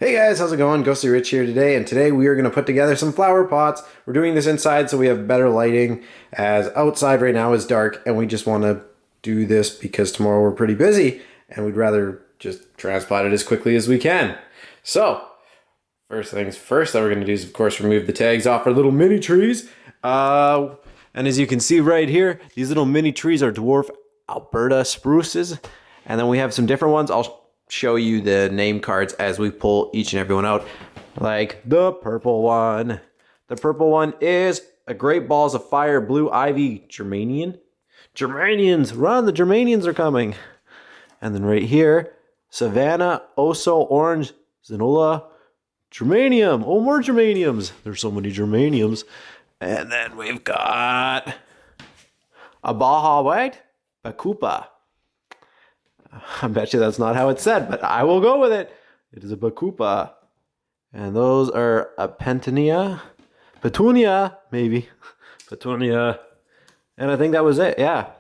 Hey guys, how's it going? Ghostly Rich here today, and today we are going to put together some flower pots. We're doing this inside so we have better lighting, as outside right now is dark, and we just want to do this because tomorrow we're pretty busy, and we'd rather just transplant it as quickly as we can. So, first things first that we're going to do is, of course, remove the tags off our little mini trees. And as you can see right here, these little mini trees are dwarf Alberta spruces, and then we have some different ones. I'll show you the name cards as we pull each and every one out. Like the purple one. The purple one is a Great Balls of Fire Blue Ivy Germanian. Germanians, run, the Germanians are coming. And then right here, Savannah Oso Orange Zanola Germanium. Oh, more Germaniums. There's so many Germaniums. And then we've got a Baja White Bakupa. I bet you that's not how it's said, but I will go with it. It is a Bakupa. And those are a Petunia, maybe. Petunia. And I think that was it, yeah.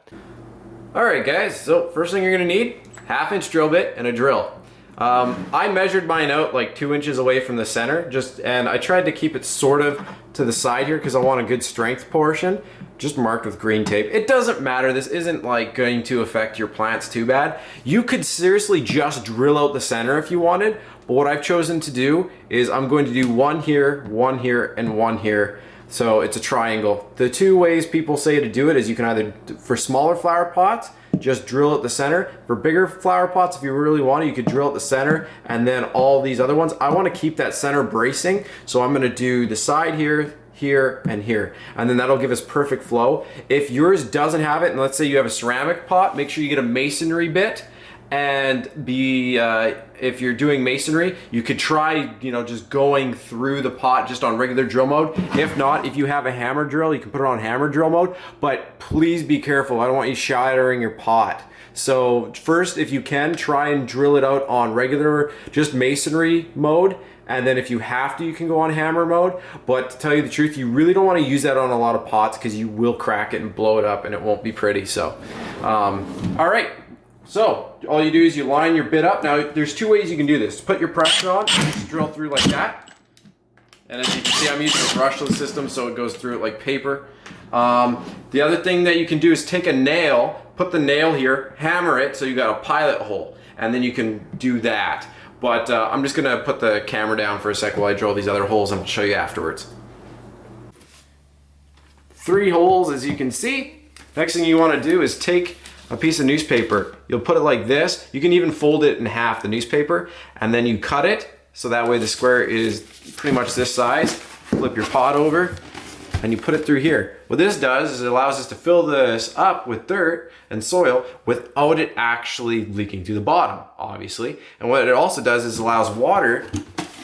All right, guys, so first thing you're gonna need, 1/2-inch drill bit and a drill. I measured mine out like 2 inches away from the center, and I tried to keep it sort of to the side here because I want a good strength portion, just marked with green tape. It doesn't matter, this isn't like going to affect your plants too bad. You could seriously just drill out the center if you wanted, but what I've chosen to do is I'm going to do one here, and one here. So it's a triangle. The two ways people say to do it is you can either, for smaller flower pots, just drill at the center. For bigger flower pots, if you really want to, you could drill at the center and then all these other ones. I want to keep that center bracing, so I'm going to do the side here, here, and here. And then that'll give us perfect flow. If yours doesn't have it, and let's say you have a ceramic pot, make sure you get a masonry bit. And if you're doing masonry, you could try, just going through the pot just on regular drill mode. If not, if you have a hammer drill, you can put it on hammer drill mode, but please be careful. I don't want you shattering your pot. So first, if you can, try and drill it out on regular, just masonry mode. And then if you have to, you can go on hammer mode. But to tell you the truth, you really don't want to use that on a lot of pots because you will crack it and blow it up and it won't be pretty. So, all right. So all you do is you line your bit up. Now there's two ways you can do this. Put your pressure on, just drill through like that. And as you can see, I'm using a brushless system so it goes through it like paper. The other thing that you can do is take a nail, put the nail here, hammer it so you got a pilot hole, and then you can do that. But I'm just gonna put the camera down for a sec while I drill these other holes and I'll show you afterwards. 3 holes, as you can see. Next thing you wanna do is take a piece of newspaper. You'll put it like this. You can even fold it in half, the newspaper, and then you cut it so that way the square is pretty much this size. Flip your pot over and you put it through here. What this does is it allows us to fill this up with dirt and soil without it actually leaking through the bottom, obviously. And what it also does is allows water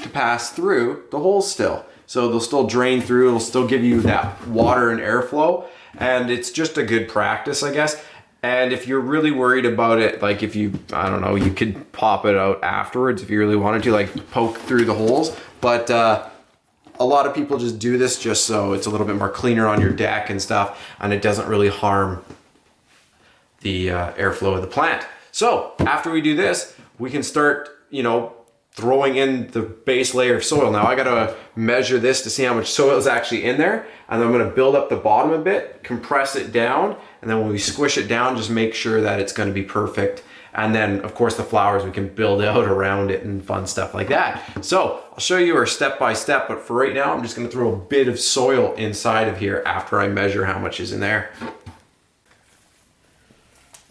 to pass through the holes still. So they'll still drain through, it'll still give you that water and airflow, and it's just a good practice, I guess. And if you're really worried about it, like if you, I don't know, you could pop it out afterwards if you really wanted to, like poke through the holes. But a lot of people just do this just so it's a little bit more cleaner on your deck and stuff, and it doesn't really harm the airflow of the plant. So after we do this, we can start, throwing in the base layer of soil. Now I gotta measure this to see how much soil is actually in there, and then I'm gonna build up the bottom a bit, compress it down, and then when we squish it down, just make sure that it's gonna be perfect. And then of course the flowers we can build out around it and fun stuff like that. So I'll show you our step-by-step, but for right now I'm just gonna throw a bit of soil inside of here after I measure how much is in there.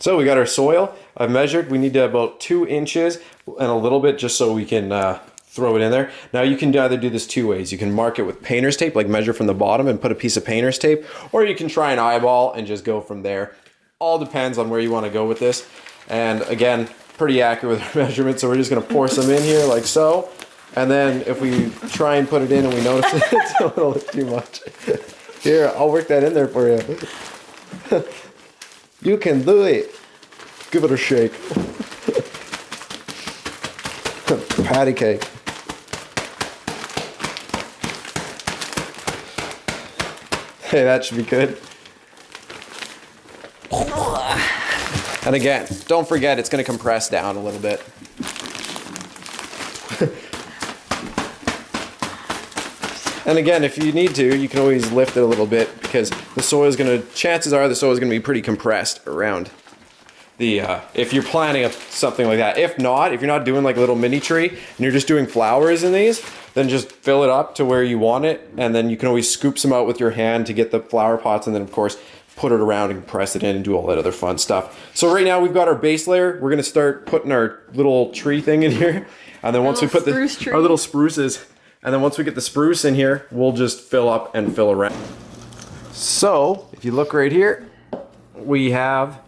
So we got our soil. I've measured, we need about 2 inches and a little bit just so we can throw it in there. Now you can either do this 2 ways. You can mark it with painter's tape, like measure from the bottom and put a piece of painter's tape, or you can try an eyeball and just go from there. All depends on where you want to go with this. And again, pretty accurate with our measurements, so we're just gonna pour some in here like so. And then if we try and put it in and we notice it's a little too much, here, I'll work that in there for you. You can do it. Give it a shake. Patty cake. Hey, that should be good. And again, don't forget it's going to compress down a little bit. And again, if you need to, you can always lift it a little bit because the soil is going to, chances are the soil is going to be pretty compressed around the, if you're planting something like that. If not, if you're not doing like a little mini tree and you're just doing flowers in these, then just fill it up to where you want it. And then you can always scoop some out with your hand to get the flower pots. And then of course, put it around and press it in and do all that other fun stuff. So right now we've got our base layer. We're going to start putting our little tree thing in here. And then once we put our little spruces, and then once we get the spruce in here, we'll just fill up and fill around. So if you look right here, we have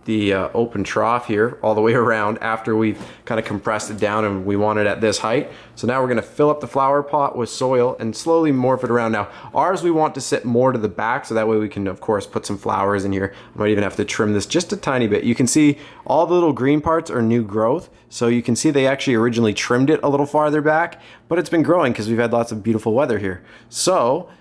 the open trough here all the way around after we've kind of compressed it down and we want it at this height. So now we're going to fill up the flower pot with soil and slowly morph it around. Now ours we want to sit more to the back so that way we can of course put some flowers in here. I might even have to trim this just a tiny bit. You can see all the little green parts are new growth. So you can see they actually originally trimmed it a little farther back, but it's been growing because we've had lots of beautiful weather here. So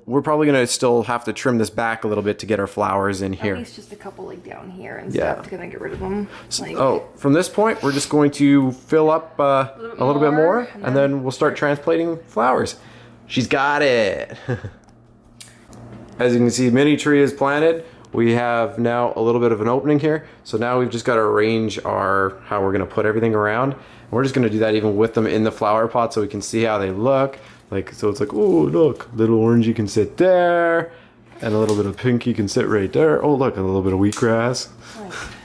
we're probably going to still have to trim this back a little bit to get our flowers in here. At least just a couple like down here and stuff to kind of get rid of them. Like, from this point, we're just going to fill up a little bit more and then we'll start transplanting flowers. She's got it. As you can see, mini tree is planted. We have now a little bit of an opening here. So now we've just got to arrange how we're going to put everything around. And we're just going to do that even with them in the flower pot so we can see how they look. So it's like, oh, look, little orangey can sit there, and a little bit of pinky can sit right there. Oh, look, a little bit of wheatgrass.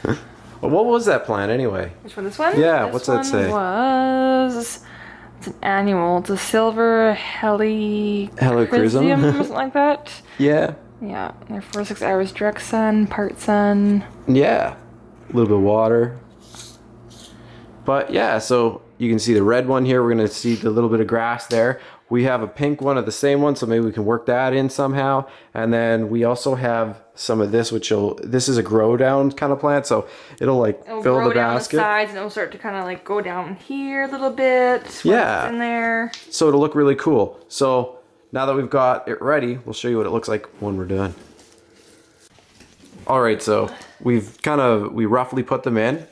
Nice. What was that plant anyway? Which one, this one? Yeah, what's that say? It's an annual. It's a silver helichrysum or something like that. Yeah. Yeah, they're 4 to 6 hours direct sun, part sun. Yeah, a little bit of water. But yeah, so you can see the red one here. We're going to see the little bit of grass there. We have a pink one of the same one, so maybe we can work that in somehow. And then we also have some of this, this is a grow down kind of plant, so it'll fill the basket. Down the sides, and it'll start to kind of like go down here a little bit. Yeah. In there. So it'll look really cool. So now that we've got it ready, we'll show you what it looks like when we're done. All right, so we roughly put them in.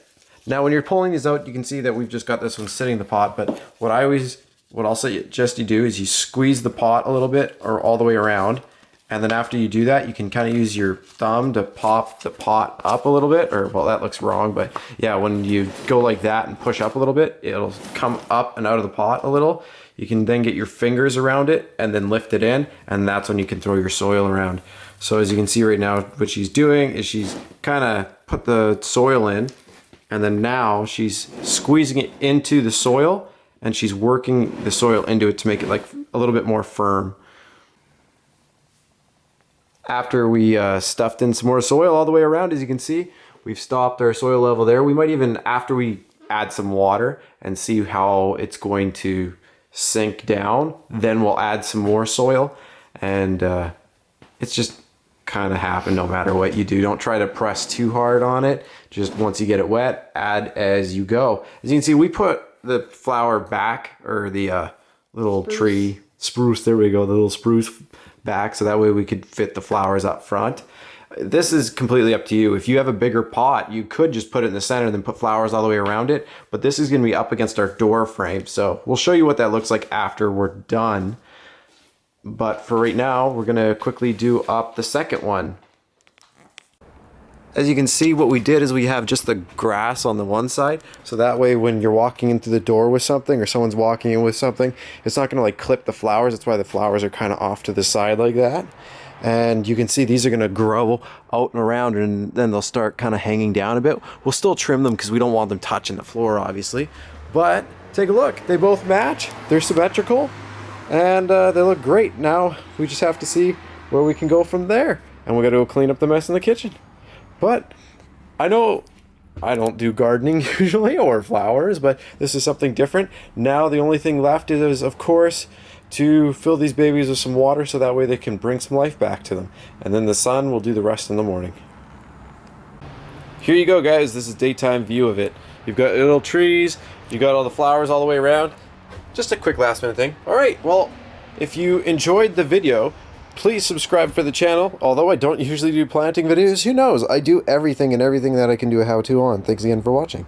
Now when you're pulling these out, you can see that we've just got this one sitting in the pot, but what I'll suggest you do is you squeeze the pot a little bit or all the way around. And then after you do that, you can kind of use your thumb to pop the pot up a little bit, or well, that looks wrong, but yeah, when you go like that and push up a little bit, it'll come up and out of the pot a little. You can then get your fingers around it and then lift it in, and that's when you can throw your soil around. So as you can see right now, what she's doing is she's kind of put the soil in, and then now she's squeezing it into the soil, and she's working the soil into it to make it like a little bit more firm. After we stuffed in some more soil all the way around, as you can see, we've stopped our soil level there. We might even, after we add some water and see how it's going to sink down, then we'll add some more soil. And it's just kind of happen no matter what you do. Don't try to press too hard on it. Just once you get it wet, add as you go. As you can see, we put the flower back, or the little tree spruce, there we go, the little spruce back, so that way we could fit the flowers up front. This is completely up to you. If you have a bigger pot, you could just put it in the center and then put flowers all the way around it, but this is going to be up against our door frame, so we'll show you what that looks like after we're done. But for right now, we're going to quickly do up the second one. As you can see, what we did is we have just the grass on the one side, so that way when you're walking into the door with something, or someone's walking in with something, it's not going to like clip the flowers. That's why the flowers are kind of off to the side like that. And you can see these are going to grow out and around, and then they'll start kind of hanging down a bit. We'll still trim them because we don't want them touching the floor, obviously. But take a look. They both match. They're symmetrical, and they look great. Now we just have to see where we can go from there. And we got to go clean up the mess in the kitchen. But I know I don't do gardening usually, or flowers, but this is something different. Now the only thing left is, of course, to fill these babies with some water so that way they can bring some life back to them. And then the sun will do the rest in the morning. Here you go, guys. This is daytime view of it. You've got little trees, you got all the flowers all the way around. Just a quick last minute thing. All right, well, if you enjoyed the video, please subscribe for the channel. Although I don't usually do planting videos, who knows? I do everything and everything that I can do a how-to on. Thanks again for watching.